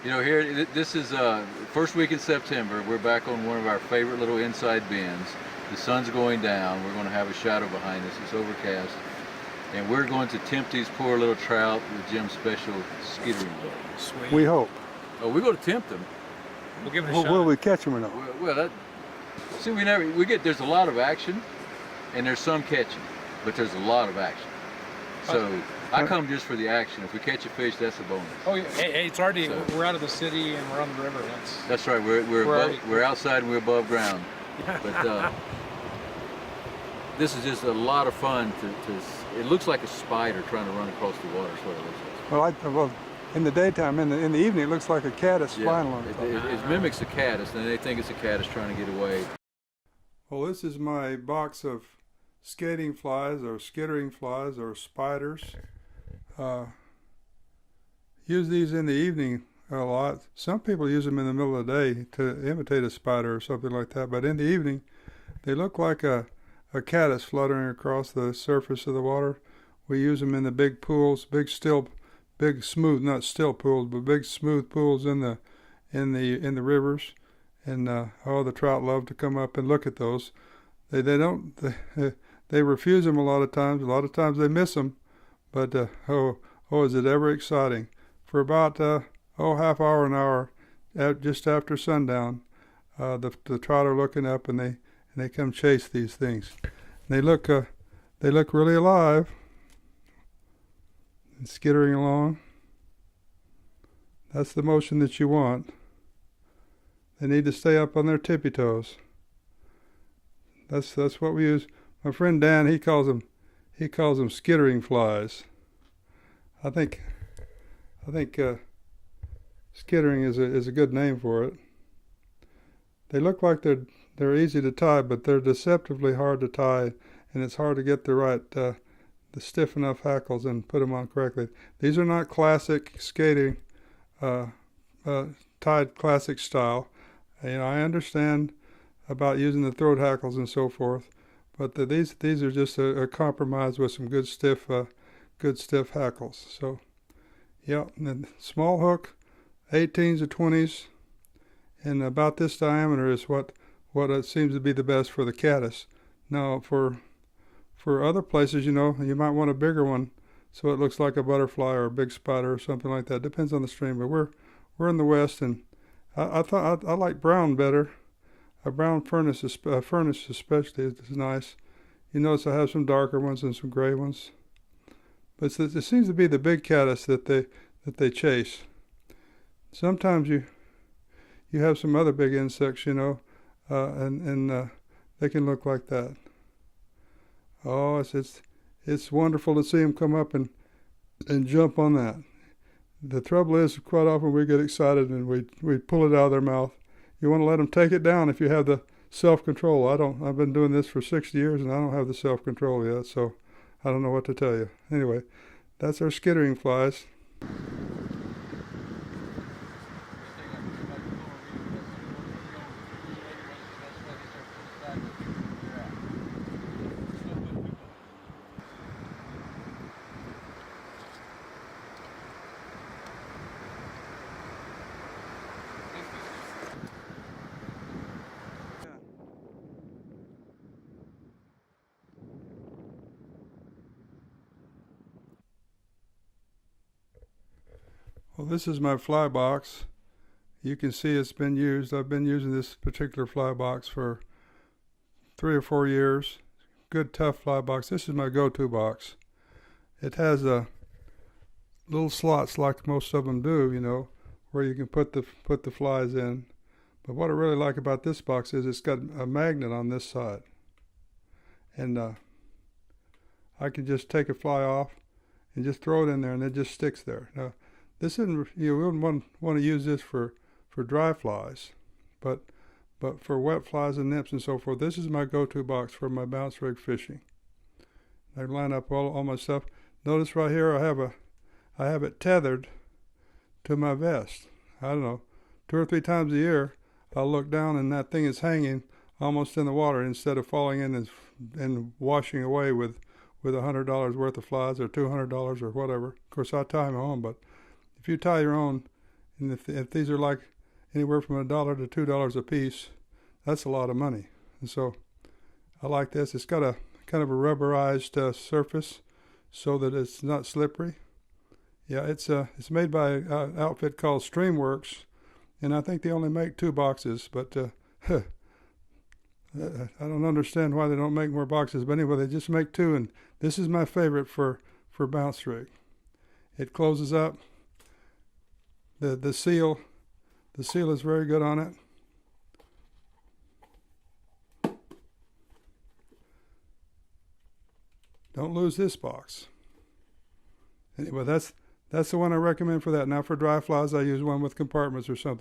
You know, here, this is first week in September. We're back on one of our favorite little inside bends. The sun's going down. We're going to have a shadow behind us. It's overcast. And we're going to tempt these poor little trout with Jim's special skittering boat. Sweet. We hope. Oh, we're going to tempt them. We'll give it a Well, shot. will we catch them or not? See, there's a lot of action, and there's some catching, but there's a lot of action. So I come just for the action. If we catch a fish, that's a bonus. Oh, yeah. Hey, it's already, So- we're out of the city and we're on the river. That's right. We're outside and we're above ground. But this is just a lot of fun. It looks like a spider trying to run across the water. Is what it looks like. Well, in the daytime, in the evening, it looks like a caddis flying along. It mimics a caddis, and they think it's a caddis trying to get away. Well, this is my box of skating flies or skittering flies or spiders. Use these in the evening a lot. Some people use them in the middle of the day to imitate a spider or something like that. But in the evening, they look like a caddis fluttering across the surface of the water. We use them in the big pools, big smooth, not still pools, but big smooth pools in the rivers. And the trout love to come up and look at those. They refuse them a lot of times. A lot of times they miss them. But is it ever exciting? For about half hour, an hour, just after sundown, the trout are looking up and they come chase these things. And they look really alive and skittering along. That's the motion that you want. They need to stay up on their tippy toes. That's what we use. My friend Dan, he calls them skittering flies. I think skittering is a good name for it. They look like they're easy to tie, but they're deceptively hard to tie, and it's hard to get the stiff enough hackles and put them on correctly. These are not classic skating, tied classic style. I understand about using the throat hackles and so forth, but these are just a compromise with some good stiff hackles. So, yeah, and small hook, 18s or 20s, and about this diameter is what it seems to be the best for the caddis. Now, for other places, you might want a bigger one, so it looks like a butterfly or a big spider or something like that. Depends on the stream, but we're in the West, and I thought I like brown better. A brown furnace especially is nice. You notice I have some darker ones and some gray ones. But it seems to be the big caddis that they chase. Sometimes you have some other big insects, and they can look like that. Oh, it's wonderful to see them come up and jump on that. The trouble is, quite often we get excited and we pull it out of their mouth. You want to let them take it down if you have the self-control. I've been doing this for 60 years and I don't have the self-control yet, so I don't know what to tell you. Anyway, that's our skittering flies. Well, this is my fly box. You can see it's been used. I've been using this particular fly box for 3 or 4 years. Good tough fly box. This is my go-to box. It has little slots like most of them do, where you can put the flies in. But what I really like about this box is it's got a magnet on this side. And I can just take a fly off and just throw it in there and it just sticks there. Now, this isn't, you wouldn't want to use this for dry flies, but for wet flies and nips and so forth, this is my go-to box for my bounce rig fishing. I line up all my stuff. Notice right here I have it tethered to my vest. I don't know, 2 or 3 times a year I'll look down and that thing is hanging almost in the water instead of falling in and washing away with $100 worth of flies or $200 or whatever. Of course, I tie my own, but if you tie your own, And if these are like anywhere from $1 to $2 a piece, that's a lot of money. And so I like this. It's got a kind of a rubberized surface so that it's not slippery. Yeah, it's made by an outfit called Streamworks, and I think they only make 2 boxes, but I don't understand why they don't make more boxes. But anyway, they just make 2, and this is my favorite for bounce rig. It closes up. The seal is very good on it. Don't lose this box. Anyway, that's the one I recommend for that. Now for dry flies, I use one with compartments or something.